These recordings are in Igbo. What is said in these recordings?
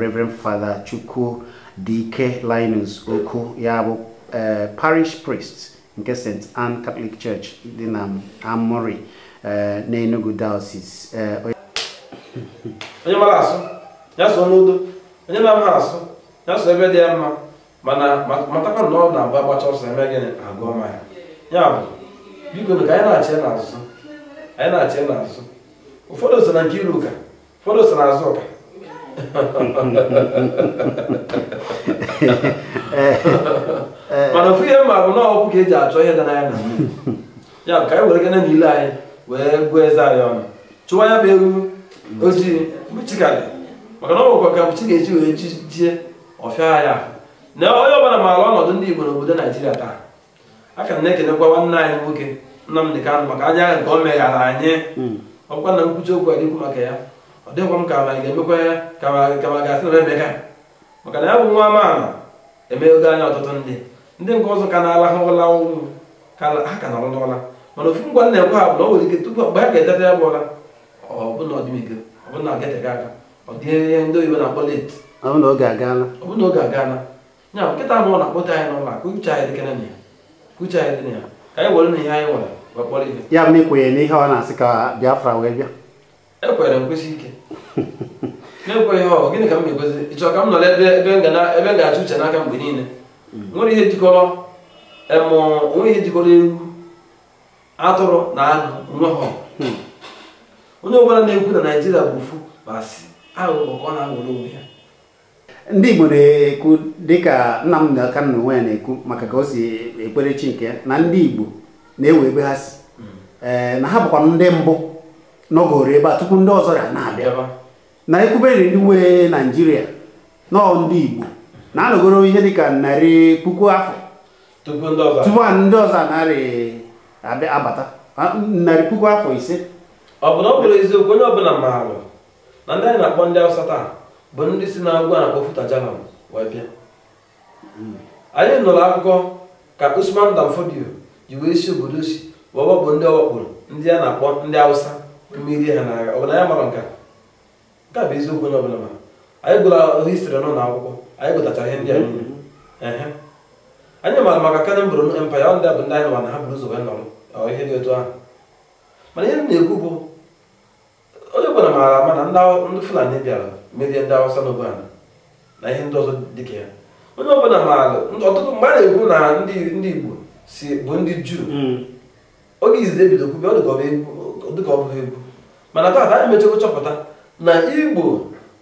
Reverend Father Chukwudike Linus Okwu ya bụ parish priest nke St. Anne Catholic Church dị na Amori na Enugu Diocese. Onye mara asụ ya so n'udo, onye na-ama asụ ya so ebe dị mma, mana matakwa na ọ na-agba agbacha ọsọ eme gịnị agụ ọma ya. Ya bụ biko ka anyị na-achị n'azụ, anyị na-achị n'azụ. Ụfọdụ so na nke iru ụka, ụfọdụ so n'azụ ụka. Mana ofu ihe mma bụ na ọkụ ka eji achọ ihe dị n'anya na mmiri. Ya bụ ka anyị were gịnị n'ile anyị wee gụọ eze anyị ọnụ, chụwa ya bụ ewu ojii mkpuchikadị, maka na ọ bụkwa ka mkpuchi ga-eji wee jie ọfịa ya. Na onye ọbụla maara ọnọdụ ndị Igbo n'obodo Naijiria taa. Aka m na-ekenekwa nwanne anyị nwoke Nnamdi Kanu maka aja ahụ nke o meghara anyị. Ọkwa na nkwuchi okwu adịkwu maka ya. Ọ dịkwa m ka ma ga-emekwa ya ka ma ga-asị na emeka, maka na ya bụ nwa amaala emeghego anya ọtụtụ ndị nke ọzọ ka na-alahụ ụla ụlọ ha ka na-alụ n'ụla. Mana ofu ngwa na-ekwe ha bụ na o nwere ike tupu mgbe ha ga-eteta ya bụ ụra ọ bụ na ọdịmike, ọ bụ na agateghị aka, ọ dị ihe ndị oyibo na-akpọ late, ọ bụ na oge agaala, ọ bụ na oge agaala. Ya nkịta ahụ ọ na-akpọta anyị n'ụlọ ka uche anyị dịkere na ya, uche anyị dị na ya, ka anyị were na ihe anyị nwere wee kpọrọ ihe. Ya bụ na ikwenye n'ihe ọ na-asị ka Biafra wee bịa. Ekwere nkwesị ike na-ekwe ihe ọ gịnị ka m na-ekwesị ịchọ ka m nọrọ ebe m ga-achụ uche n'aka mgbe niile. Nwere ihe jikọrọ onwe ihe jikọrọ ewu, atụrụ na agụ nwe ha. Onye ọbụla na-ekwu na Naịjirịa bụ ofu basị aghụghọ ka ọ na-aghọrọ onwe ya. Ndị Igbo na-ekwu dịka Nnamdi Kanu onwe ya na-ekwu maka ka o si ekpere chi nke ya na ndị Igbo na-ewe ebe ha si, na ha bụkwa ndị mbụ nọgoro ebe a tupu ndị ọzọ ya na-abịa, na ekwubere ndị nwe Naịjirịa nọọ ndị Igbo na-anọgoro ihe dịka 100,000 afọ tupu ndị ọzọ narị abata 100,000 afọ ise. Ọ bụ na ọ bụrụ eziokwu onye ọbụla maara na ndị anyị na-akpọ ndị Hausa taa bụ ndị si na-agwa na-akpọ Futa Jalam wee bịa. Anyị nụrụ akụkọ ka Usman Dan Fodio ji wee si obodo si wee gbapụ ndị ọwakpụrụ ndị a na-akpọ ndị Hausa mmiri ha n'agha. Ọ bụ na ya mara nke a bụ eziokwu onye ọbụla mara. Anyị gụrụ histrị nọ n'akwụkwọ, anyị gụtachara ihe ndị a niile. Anyị maara maka Kanem Borno Empire, ọ ndị a bụ ndị anyị nwa na ha buru ụzọ wee nọrọ ihe dị otu ahụ. Mana ihe m na-ekwu bụ onye ọbụla maara ama na ndị Fulani bịara merie ndị Hausa n'obodo na ihe ndị ọzọ dịka ya. Onye ọbụla maara ọtụtụ mgbe a na-ekwu na ndị Igbo si bụ ndị Juu, oge izizi ebido kwube ọ dịka ọ bụghị egwu. Mana taata anyị mechego chọpụta na Igbo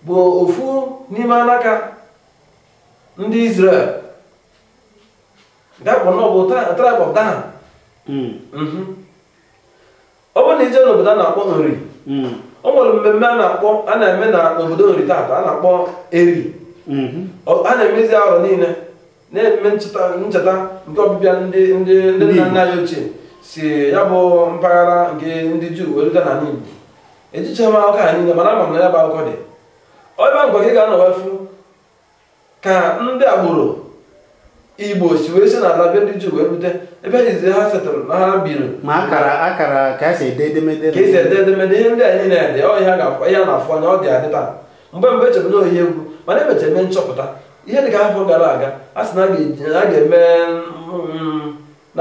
bụ ofu n'ime alaka ndị Israel ga-akpọ na ọ bụ tribe of Dan. Ọ bụrụ na ije n'obodo a na-akpọ Nri, o nwere mmemme a na-eme n'obodo Nri taata a na-akpọ Eri. A na-emezi arọ niile na-eme ncheta nke ọbịbịa ndị nna nna anyị ochie si ya bụ mpaghara nke ndị Juu wee rute n'ala Igbo. Ejiche m akụkọ ha niile, mana ama m na ya bụ akụkọ dị ọbịa nkwa gị ga-anọ wefu ka ndị agbụrụ Igbo si wee si n'ala be ndị Juu wee rute ebe izi ha setụrụ na ha biri. Ma akara ka esi ede edemede ihe ndị a niile dị ọ ihe a na-afụ anya ọ dị adị taa. Mgbe echebe na ohi egwu, mana emecha eme nchọpụta ihe dị ka afọ gara aga a sị na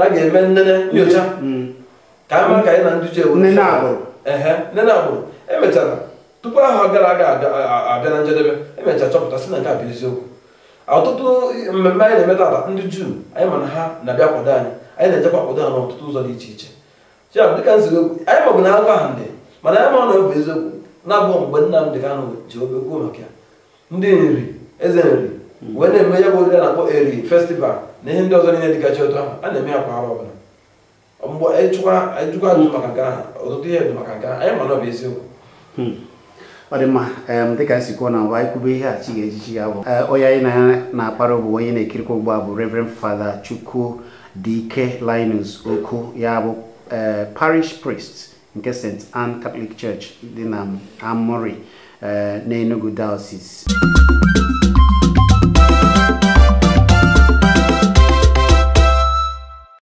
a ga-eme nnene nyocha ka a maa ka anyị na ndị Juu nnene agbụrụ. Emechara tupu ahụ gara aga abịa na njedebe, emechara chọpụta sị na nke a bụ eziokwu. Ọtụtụ mmemme anyị na-eme taata ndị Juu anyị mana ha na-abịa kwado anyị na-ejekwa kwado ha n'ọtụtụ ụzọ dị iche iche. Dịka nziri okwu anyị maọbụ na akụkọ ahụ ndị mana anyị ma na ọ bụ eziokwu na-abụghị mgbe Nnamdi Kanu ji obekwuo maka ya. Ndị Nri, eze Nri wee na-eme ya bụ oriri a na-akpọ Eri festival na ihe ndị ọzọ niile dịgachi otu ahụ a na-eme ya kwa arọ ọbụla. Mgbe anyị jụkwa ajụjụ maka nke ahụ, ọtụtụ ihe dị maka nke ahụ anyị ma na ọ bụ eziokwu. Ọ dị mma, dịka nsi kwuo na mbụ anyị kwube ihe a chi ga-ejichi ya bụ onye anyị na-akpara bụ onye na-ekirikwa ugbu a bụ Reverend Father Chukwudike Linus Okwu ya bụ parish priest nke St. Anne Catholic Church dị na Amori na Enugu Diocese.